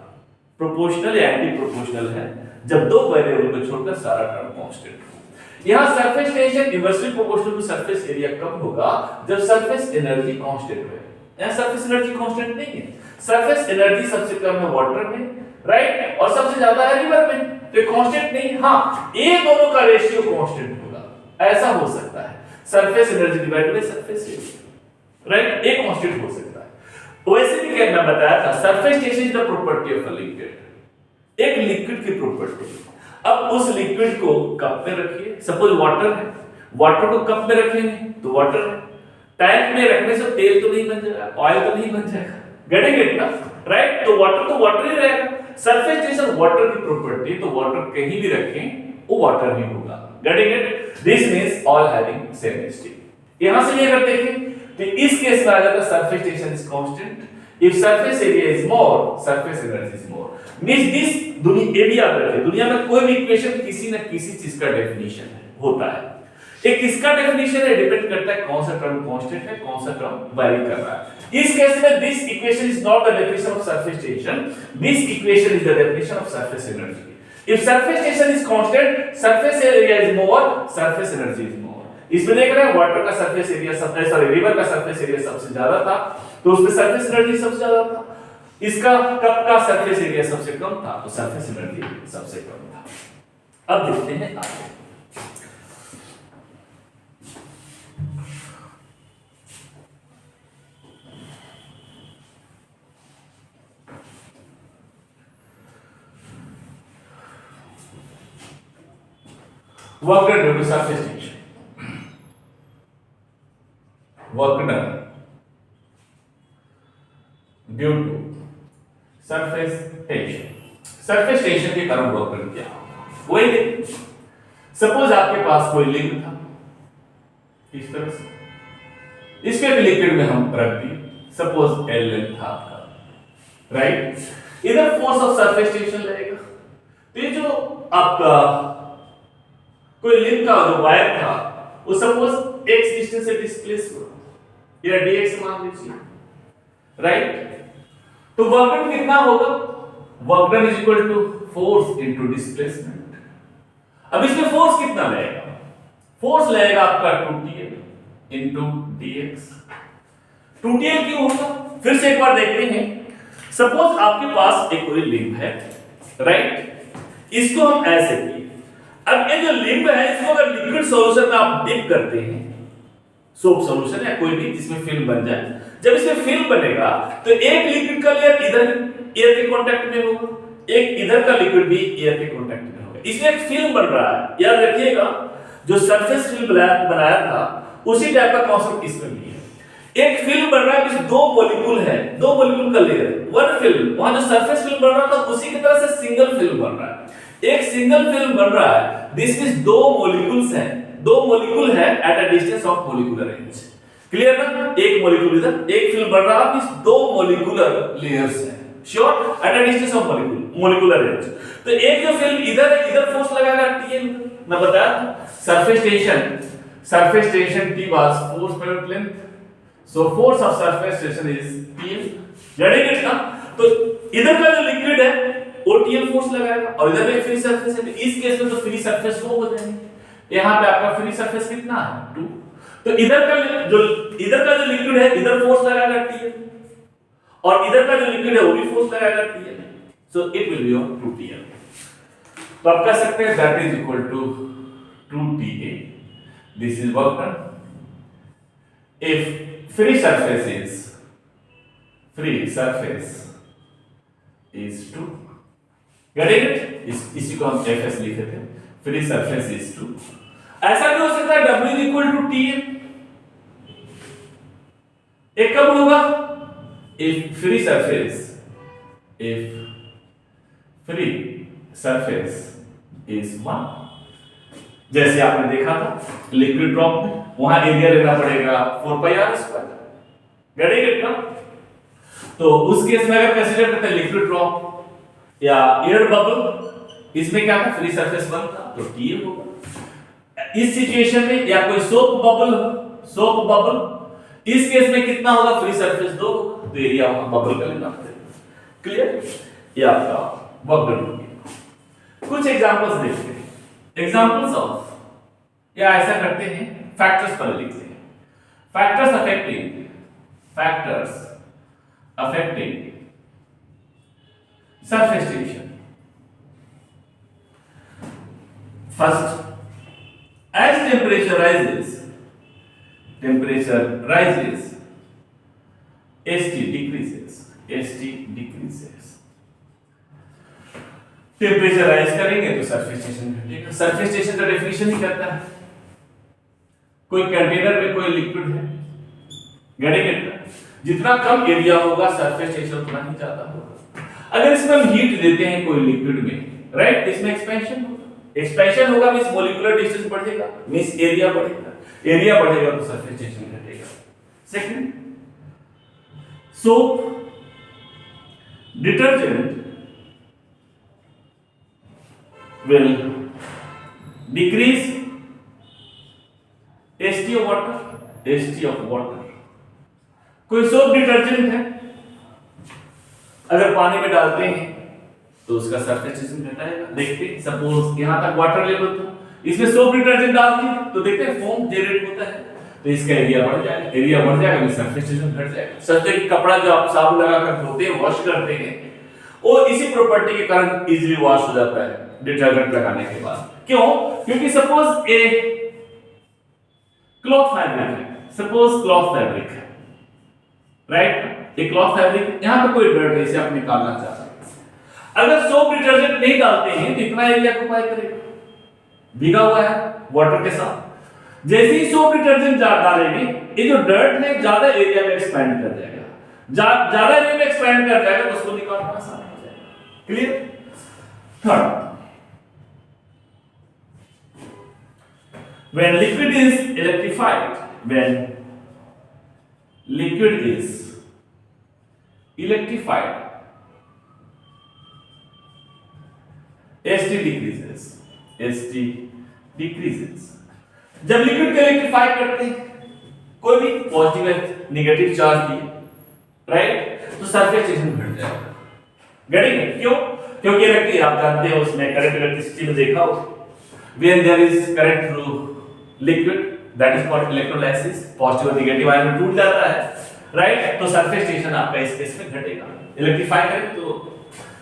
प्रोपोर्शनल या एंटी प्रोपोर्शनल है जब दो वेरिएबल को छोड़कर सारा टर्म कांस्टेंट हो। यहां surface tension inversely proportional to surface area कब होगा, जब सरफेस एनर्जी कांस्टेंट हो। यहां सरफेस एनर्जी कांस्टेंट नहीं है, सरफेस एनर्जी सबसे कम है वाटर में, राइट, और सबसे ज्यादा है रिवर में, तो कांस्टेंट नहीं। हां, ये दोनों का रेशियो कांस्टेंट होगा, ऐसा हो सकता है, surface energy divided by surface area, right, एक कांस्टेंट हो सकता है। वैसे भी क्या मैं बताया था, surface tension is the property of a liquid, एक लिक्विड की प्रॉपर्टी। अब उस लिक्विड को कप में रखिए, सपोज वाटर है, वाटर को कप में रखेंगे तो वाटर है, टैंक में रखने से तेल तो नहीं बन जाएगा, ऑयल तो नहीं बन जाएगा, गेटिंग इट ना, राइट, तो वाटर ही रहेगा। सरफेस टेंशन वाटर की प्रॉपर्टी, तो वाटर कहीं भी रखें वो वाटर ही होगा, getting it, this means all having same state. यहां से ये अगर देखें तो इस केस में आ जाता surface tension is constant if surface area is more, surface energy is more, means this दुनिया ये भी याद रखें, दुनिया में कोई भी इक्वेशन किसी न किसी चीज का डेफिनेशन होता है। एक किसका डेफिनेशन है, डिपेंड करता है कौन सा टर्म कांस्टेंट है, कौन सा टर्म वेरी कर रहा है। इस केस में this equation is not the definition of surface tension, this equation is the definition of surface energy. If surface tension is constant, surface area is more, surface energy is more. इसमें देख रहे हैं water का surface area sorry river का surface area सबसे ज्यादा था, तो उसमें सरफेस एनर्जी सबसे ज्यादा था। इसका कप का सरफेस एरिया सबसे कम था, तो सरफेस एनर्जी सबसे कम था। अब देखते हैं आगे। Work done due to surface tension, work done due to surface tension. Surface tension के कारण वर्क डन क्या होगा, वही देखिए, सपोज आपके पास कोई लिंक था इस तरह से, इसके एक लिक्विड में हम रख दिए, सपोज एल लेंथ था आपका, राइट, इधर फोर्स ऑफ सरफेस टेंशन लगेगा, तो ये जो आपका कोई लिंक का जो वायर था वो सपोज x डिस्टेंस से डिस्प्लेस हुआ, या dx मान लीजिए, राइट, तो वर्क डन कितना होगा, work done is equal to force into displacement. अब इसमें फोर्स कितना लगेगा, फोर्स लगेगा आपका 2tl इनटू dx। 2tl क्यों होगा, फिर से एक बार देखते हैं, सपोज आपके पास एक कोई लिंक है, राइट, इसको हम ऐसे किए। अब ये जो लिंब है इसको अगर लिक्विड सॉल्यूशन में आप डिप करते हैं, सोप सॉल्यूशन या कोई भी जिसमें फिल्म बन जाए, जब इसमें फिल्म बनेगा तो एक लिक्विड का लेयर इधर एयर के कांटेक्ट में होगा, एक इधर का लिक्विड भी एयर के कांटेक्ट में होगा, इसमें एक फिल्म बन रहा है। याद रखिएगा जो सरफेस फिल्म बनाया था उसी टाइप का कॉन्सेप्ट इसमें भी है। एक फिल्म बन रहा है जिसमें दो मॉलिक्यूल है, दो मॉलिक्यूल का लेयर, वन फिल्म, वहां जो सरफेस फिल्म बन रहा था उसी की तरह से सिंगल फिल्म बन रहा है, एक सिंगल फिल्म बन रहा है, दिस मींस दो मॉलिक्यूल्स हैं, दो मॉलिक्यूल है eight a distance of molecular range, clear ना, एक मॉलिक्यूल इधर, एक फिल्म बन रहा है, मींस दो मॉलिक्यूलर लेयर्स हैं, sure, eight a distance of molecular range. तो एक जो फिल्म इधर है, इधर फोर्स लगाएगा tl, मैं बताया surface tension T was force per unit length, so force of surface tension is tl, getting it ना। तो इधर का जो लिक्विड है वो tl फोर्स लगाएगा और इधर में फ्री सरफेस है, इस केस में तो फ्री सरफेस वो हो जाएंगे, यहाँ पे आपका फ्री सरफेस कितना है 2, तो इधर का जो लिक्विड है इधर फोर्स लगाएगा tl, और इधर का जो लिक्विड है वो भी फोर्स लगाएगा Tl, so it will be of 2Tl। तो आप कह सकते हैं that is equal to 2Ta, this is work done if free surface is 2, getting it? इसी को हम Fs लिखे थे, फ्री सरफेस is 2। ऐसा भी हो सकता है W is equal to Tm, एक कब होगा? if free surface is 1, जैसे आपने देखा था लिक्विड ड्रॉप में, वहां एरिया लेना पड़ेगा 4πr², getting it ना? तो उस केस में अगर कंसीडर करते हैं लिक्विड ड्रॉप या एयर बबल, इसमें क्या था? फ्री सरफेस 1 था तो Tm होगा। इस सिचुएशन में या कोई सोप बबल, इस केस में कितना होगा? फ्री सरफेस 2 होगा, तो एरिया बबल का लेना पड़ेगा। क्लियर? ये आपका वर्क डन हो गया। कुछ एग्जांपल्स देखते हैं। एग्जांपल्स ऑफ, या ऐसा करते हैं फैक्टर्स पर लिखते हैं। Factors affecting surface tension. First, as temperature rises, ST decreases. Temperature rise करेंगे तो सरफेस टेंशन घटेगा। सरफेस टेंशन का डेफिनेशन ही करता है, कोई कंटेनर में कोई लिक्विड है, घटेगा, जितना कम एरिया होगा सरफेस टेंशन उतना ही ज्यादा होगा। अगर इसमें हम हीट देते हैं कोई लिक्विड में, राइट, इसमें एक्सपेंशन होगा मींस मॉलिक्यूलर डिस्टेंस बढ़ेगा, मींस एरिया बढ़ेगा तो सरफेस टेंशन घटेगा। Second, soap, detergent will decrease ST of water। कोई सोप डिटर्जेंट है, अगर पानी में डालते हैं तो उसका सरफेस टेंशन घटाएगा। देखते हैं सपोज यहां तक वाटर लेवल था, इसमें सोप डिटर्जेंट डाल दिए तो देखते हैं फोम जनरेट होता है, तो इसका एरिया बढ़ जाएगा, तो सरफेस टेंशन घट जाएगा। सोचते कि कपड़ा जो आप साबुन लगाकर धोते हैं, वॉश करते हैं, वो इसी प्रॉपर्टी के कारण इजीली वॉश हो जाता है डिटर्जेंट लगाने के बाद। क्यों? क्योंकि सपोज ए क्लॉथ फैब्रिक है, राइट, एक क्लॉथ फैब्रिक, यहां पे कोई डर्ट है, इसे आप निकालना चाहते हैं। अगर सोप डिटर्जेंट नहीं डालते हैं तो इतना एरिया ऑक्यूपाई करेगा, भीगा हुआ है वाटर के साथ। जैसे ही सोप डिटर्जेंट डालेंगे, ये जो डर्ट है ज्यादा एरिया में एक्सपैंड कर जाएगा, ज्यादा एरिया में एक्सपैंड कर जाएगा तो उसको निकालना आसान हो जाएगा। Clear? Third, when liquid is electrified, ST decreases। जब लिक्विड को इलेक्ट्रीफाई करते हैं, कोई भी पॉजिटिव नेगेटिव चार्ज दिए, राइट, तो सरफेस टेंशन घट जाएगा। Getting it? क्यों? क्योंकि इलेक्ट्रिक, आप जानते हैं उसमें करंट इलेक्ट्रिसिटी में देखा हो, when there is current through liquid, that is called electrolysis, positive और नेगेटिव आयन टूट जाता है, राइट, तो सरफेस टेंशन आपका इस केस में घटेगा। इलेक्ट्रीफाई करें तो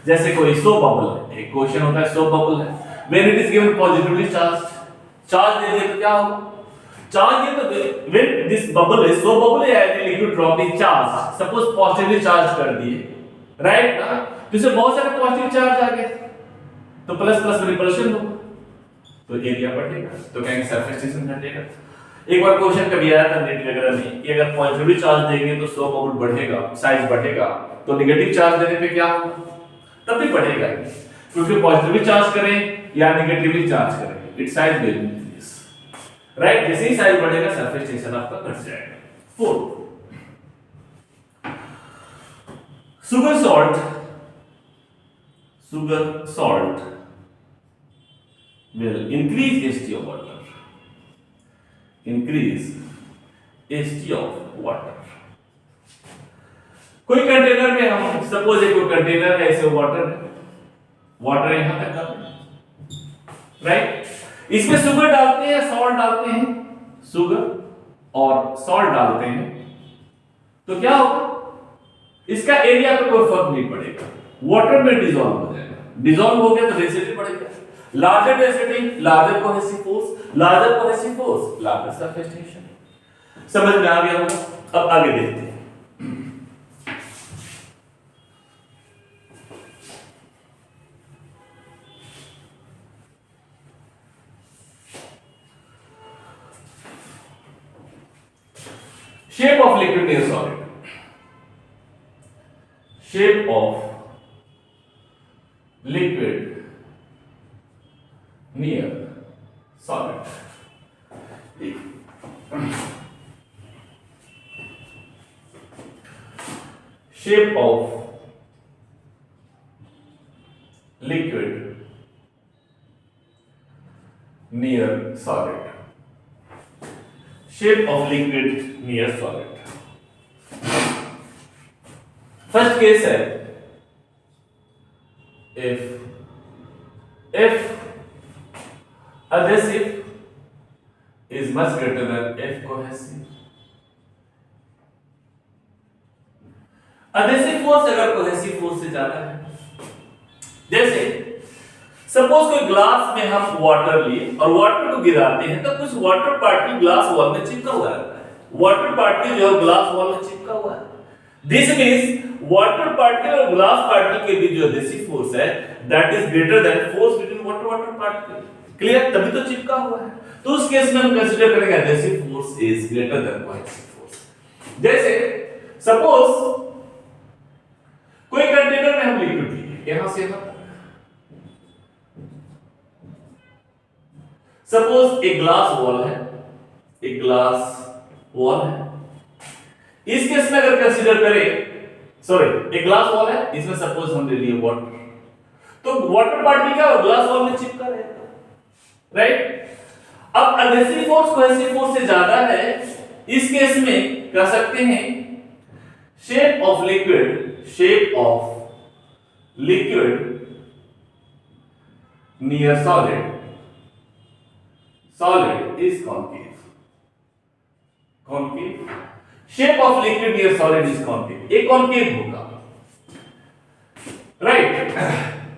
जैसे कोई सोप बबल है, एक क्वेश्चन होता है सोप बबल है, when it is given positively charged, charge दे दिया तो क्या होगा? चार्ज ये तो when this bubble is soap bubble या liquid drop is charged, suppose positively charge कर दिए, राइट ना, तो इसमें बहुत सारे पॉजिटिव चार्ज आ गए तो प्लस प्लस रिपल्शन होगा, तो एरिया बढ़ेगा, तो कहेंगे सरफेस टेंशन घटेगा। एक बार क्वेश्चन कभी आया था नेट वगैरह में कि अगर पॉजिटिवली चार्ज देंगे तो सोप बबल बढ़ेगा, साइज बढ़ेगा, तो नेगेटिव चार्ज देने पे क्या होगा? तब भी बढ़ेगा, क्योंकि पॉजिटिवली चार्ज करें या नेगेटिवली चार्ज करें, it size will increase, right, जैसे ही साइज बढ़ेगा सरफेस टेंशन आपका घट जाएगा। Fourth, sugar salt will increase ST of water, कोई कंटेनर में हम सपोज एक कोई कंटेनर है, ऐसे वाटर यहां तक डालते हैं, राइट, इसमें शुगर डालते हैं, सॉल्ट डालते हैं, शुगर और सॉल्ट डालते हैं, तो क्या होगा? इसका एरिया पे कोई फर्क नहीं पड़ेगा, वाटर में डिसॉल्व हो जाएगा, डिसॉल्व हो गया तो डेंसिटी बढ़ेगा, larger density larger cohesive force, larger cohesive force larger surface tension. समझ में आ गया होगा। अब आगे देखते हैं। Shape of liquid near solid. Shape of liquid near solid. Shape of liquid near solid. Shape of liquid near solid. First case है if adhesive is much greater than F cohesive. adhesive force अगर cohesive force से ज्यादा है, जैसे suppose कोई glass में हम water लिए और वाटर को गिराते हैं तो कुछ वाटर पार्टिकल ग्लास वॉल में चिपका हुआ रहता है, वाटर पार्टिकल जो ग्लास वॉल में चिपका हुआ है। दिस मींस वाटर पार्टिकल और ग्लास पार्टिकल के बीच जो एडहेसिव फोर्स है that is greater than force between water particle. Clear? तभी तो चिपका हुआ है। तो उस केस में हम कंसीडर करेंगे adhesive force is greater than cohesive force. जैसे सपोज कोई कंटेनर में हम लिक्विड लिए यहां से यहां, सपोज एक ग्लास वॉल है, एक ग्लास वॉल है, इस केस में अगर कंसीडर करें, सॉरी एक ग्लास वॉल है, इसमें सपोज हम ले लिए वाटर, तो वाटर पार्टिकल क्या हो ग्लास वॉल में चिपका रहेगा, राइट? अब एडहेसिव फोर्स कोहेसिव फोर्स से ज्यादा है, इस केस में कह सकते हैं shape of liquid near solid is concave. Shape of liquid near solid is concave. एक concave होगा, राइट?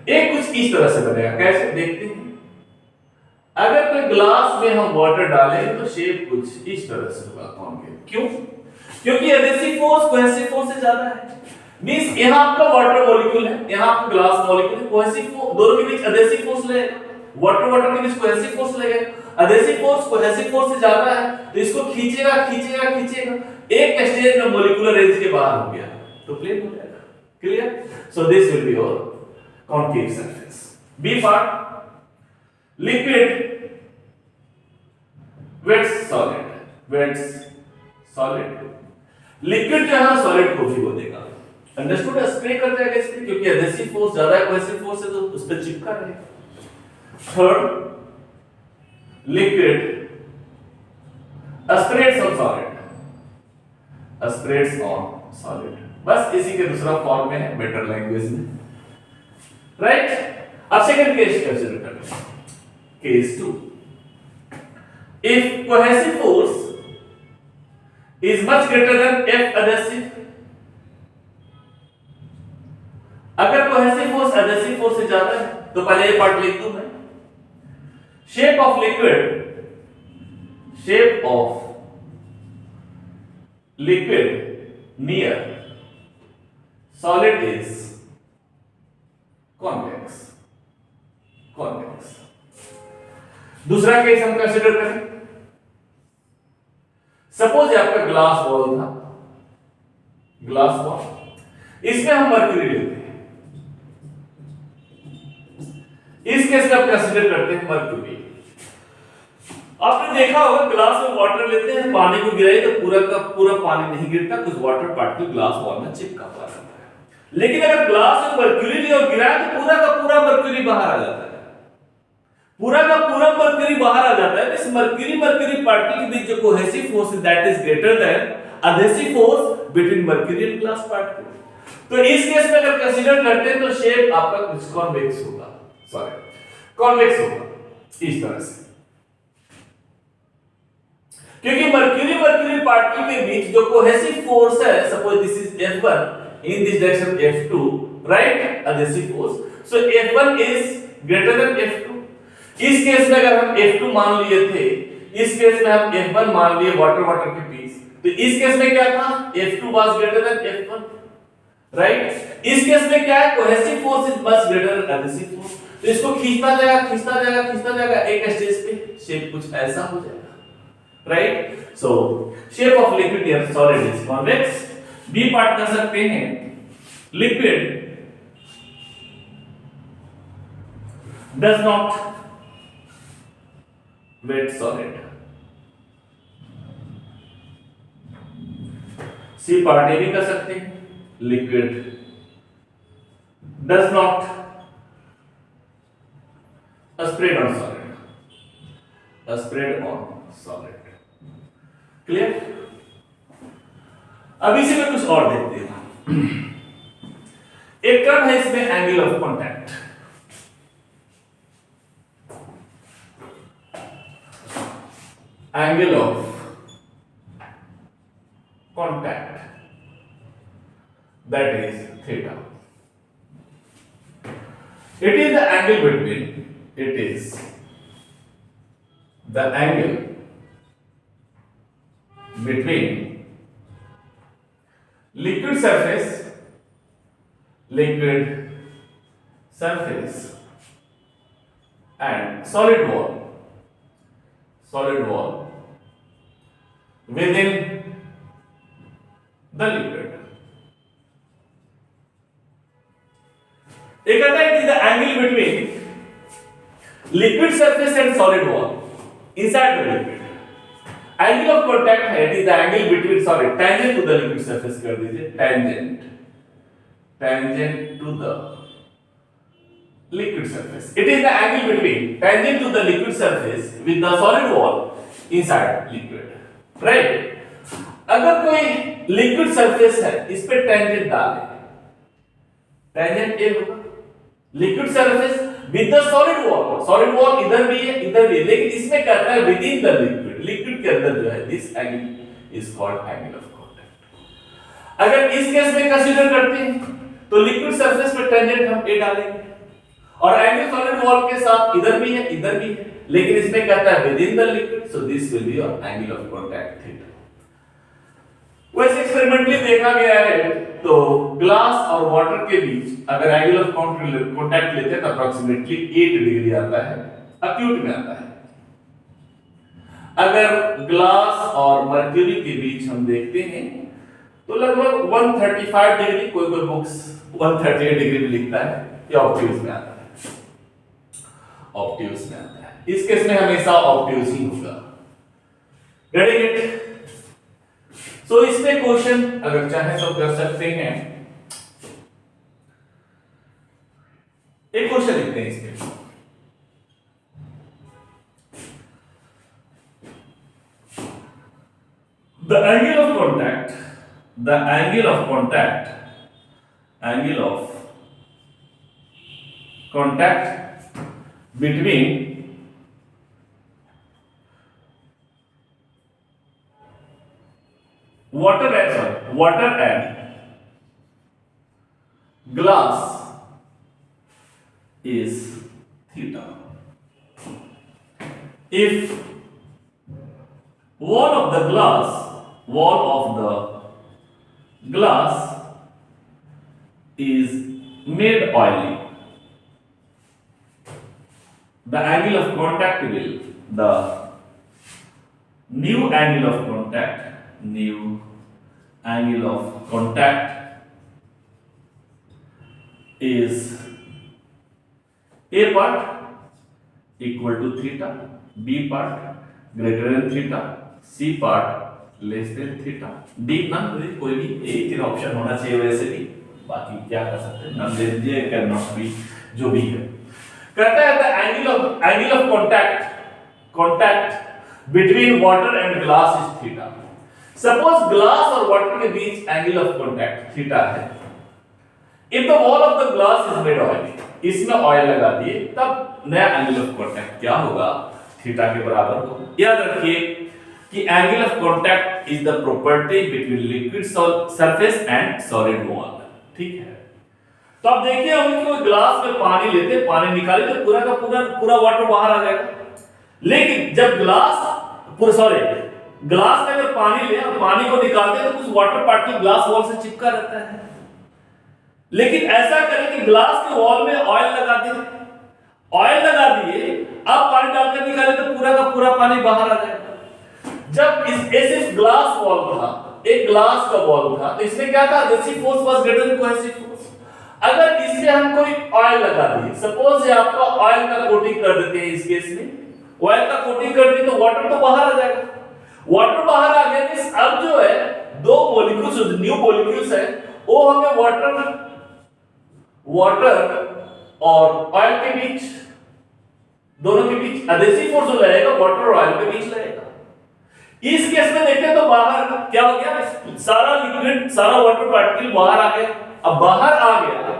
एक कुछ इस तरह से बनेगा, कैसे देखते हैं। अगर कोई ग्लास में हम वाटर डालें तो शेप कुछ इस तरह से होगा concave। क्यों? क्योंकि एडहेसिव फोर्स कोहेसिव फोर्स से ज्यादा है। मींस यहां आपका वाटर मॉलिक्यूल है, यहां आपका ग्लास मॉलिक्यूल है, कोहेसिव फोर्स दोनों के बीच एडहेसिव फोर्स लगेगा, वाटर के बीच कोहेसिव फोर्स लगेगा। एडहेसिव फोर्स कोहेसिव फोर्स से ज्यादा है तो इसको खींचेगा, एक स्टेज में मॉलिक्यूलर रेंज के बाहर हो गया तो प्लेन हो जाएगा। Clear? So this will be your concave surface. B part liquid wets solid, liquid जो है सॉलिड को भिगो देगा। अंडरस्टूड? स्प्रे कर जाएगा इसमें, क्योंकि एडहेसिव फोर्स ज्यादा है, कोहेसिव फोर्स है तो उस पर चिपका रहेगा। Third, liquid aspirates on solid, बस इसी के दूसरा फॉर्म में है, बेटर लैंग्वेज में, राइट? अब सेकंड केस कंसीडर करते हैं, case 2। If cohesive force is much greater than F adhesive, अगर कोहेसिव फोर्स एडहेसिव फोर्स से ज्यादा है तो पहले ये पार्ट लिख दूं मैं। Shape of liquid near solid is convex। दूसरा केस हम कंसीडर करें, सपोज आपका ग्लास वॉल था, ग्लास वॉल, इसमें हम मर्क्यूरी लेते हैं, इस केस में आप कंसीडर करते हैं मर्क्यूरी। आपने देखा होगा ग्लास में वाटर लेते हैं, पानी को गिराए तो पूरा का पूरा पानी नहीं गिरता, कुछ वाटर पार्टिकल ग्लास वॉल में चिपका हुआ रहता है। लेकिन अगर ग्लास में मर्क्यूरी लिया और गिराए तो पूरा का पूरा मर्क्यूरी बाहर आ जाता है, पूरा का पूरा मर्क्यूरी बाहर आ जाता है। इस मर्क्यूरी पार्टिकल के बीच जो कोहेसिव फोर्स है that is greater than adhesive force between mercury and glass particle. तो इस केस में अगर कंसीडर करते हैं तो शेप आपका कुछ कॉन्वेक्स होगा, कॉन्वेक्स होगा इस तरह से, क्योंकि मर्क्यूरी पार्टिकल के बीच जो कोहेसिव फोर्स है, suppose this is F1, in this direction F2, right, adhesive force. So F1 is greater than F2. इस केस में अगर हम F2 मान लिए थे, इस केस में हम F1 मान लिए वाटर के पीस, तो इस केस में क्या था, F2 was greater than F1, right. इस केस में क्या है, cohesive force is much greater than adhesive force, तो इसको खींचता जाएगा एक स्टेज पे शेप कुछ ऐसा हो जाएगा, right. So shape of liquid here solid is convex. B part कर सकते हैं, liquid does not wet solid. C part ये भी कर सकते हैं, liquid does not spread on solid, clear। अब इसी में कुछ और देखते हैं। एक टर्म है इसमें angle of contact. Angle of contact, that is theta. It is the angle between liquid surface and solid wall within the liquid। एक आता है कि the angle between liquid surface and solid wall inside the liquid. Angle of contact है, it is the angle between solid tangent to the liquid surface, कर दीजिए tangent to the liquid surface. It is the angle between tangent to the liquid surface with the solid wall inside liquid, right. अगर कोई liquid surface है, इस पे tangent डालें, tangent ए होगा, liquid surface with the solid wall इधर भी है इधर भी है, लेकिन इसमें कहता है विद इन द लिक्विड के अंदर जो है, this angle is called angle of contact. अगर इस केस में कंसीडर करते हैं तो लिक्विड सरफेस पे टेंजेंट हम ए डालेंगे और एंगल सॉलिड वॉल के साथ इधर भी है, लेकिन इसमें कहता है with in the liquid, so this will be your angle of contact theta. वैसे एक्सपेरिमेंटली देखा गया है तो ग्लास और वाटर के बीच अगर एंगल ऑफ कांटेक्ट लेते हैं तो अप्रोक्सीमेटली 8 डिग्री आता है, एक्यूट में आता है। अगर ग्लास और मर्क्यूरी के बीच हम देखते हैं तो लगभग 135 डिग्री, कोई बुक्स 138 डिग्री में लिखता है, ये ऑब्ट्यूज में आता है, इस केस में हमेशा ऑब्ट्यूज ही होगा, गेटिंग इट। सो इसमें क्वेश्चन अगर चाहे तो कर सकते हैं, एक क्वेश्चन लिखते हैं इसमें, the angle of contact between water and glass is theta. If wall of the glass is made oily, the angle of contact will, the new angle of contact is A part equal to theta, B part greater than theta, C part less than theta, D none कोई भी एक ही option होना चाहिए, वैसे भी बाकी क्या कर सकते हैं, नन ले लीजिए, कैन नॉट बी, जो भी है। कहता है the angle of contact between water and glass is theta. Suppose glass और वाटर के बीच एंगल ऑफ कांटेक्ट थीटा है। If the wall of the glass is made oil, इसमें ऑयल लगा दिए, तब नया एंगल ऑफ कांटेक्ट क्या होगा, थीटा के बराबर होगा। याद रखिए कि angle of contact is the property between liquid surface and solid wall. ठीक है। तो आप देखिए हम कोई ग्लास में पानी लेते, पानी निकाले तो पूरा का पूरा वाटर बाहर आ जाएगा। लेकिन जब ग्लास में अगर पानी ले और पानी को निकालते हैं तो कुछ वाटर पार्टिकल ग्लास वॉल से चिपका रहता है। लेकिन ऐसा करें कि ग्लास के वॉल में ऑयल लगा दिए, अब पानी डालकर निकाले तो पूरा का पूरा पानी बाहर आ जाएगा। जब सिर्फ ग्लास वॉल था, एक ग्लास का वॉल था, तो इसमें क्या था, adhesive force was greater than cohesive force. अगर इसमें हम कोई ऑयल लगा दिए, सपोज ये आपका ऑयल का कोटिंग कर देते हैं, इस केस में ऑयल का कोटिंग कर दिए तो वाटर तो बाहर आ जाएगा। वाटर बाहर आ गया तो अब जो है दो मॉलिक्यूल्स, न्यू मॉलिक्यूल्स है, वो हमें वाटर और ऑयल के बीच, दोनों के बीच एडहेसिव फोर्स जो लगेगा वाटर और ऑयल के बीच लगेगा। इस केस में देखते हैं तो बाहर क्या हो गया, सारा लिक्विड, सारा वाटर पार्टिकल बाहर आ गया। अब बाहर आ गया,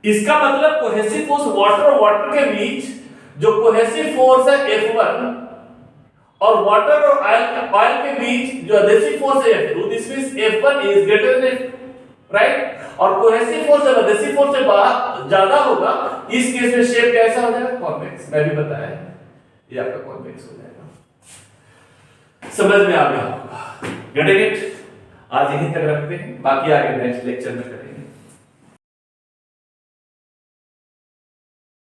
इसका मतलब कोहेसिव फोर्स वाटर और वाटर के बीच जो कोहेसिव फोर्स है F1 और वाटर और ऑयल के बीच जो एडहेसिव फोर्स है F2, this means F1 is greater than F2, right. और कोहेसिव फोर्स जब एडहेसिव फोर्स से बाहर ज्यादा होगा, इस केस में शेप कैसा हो जाएगा, कॉन्वेक्स। मैं भी बताया ये आपका कॉन्वेक्स हो जाएगा। समझ में आ गया होगा, गेट इट। आज यहीं तक रखते हैं, बाकी आगे नेक्स्ट लेक्चर में करेंगे।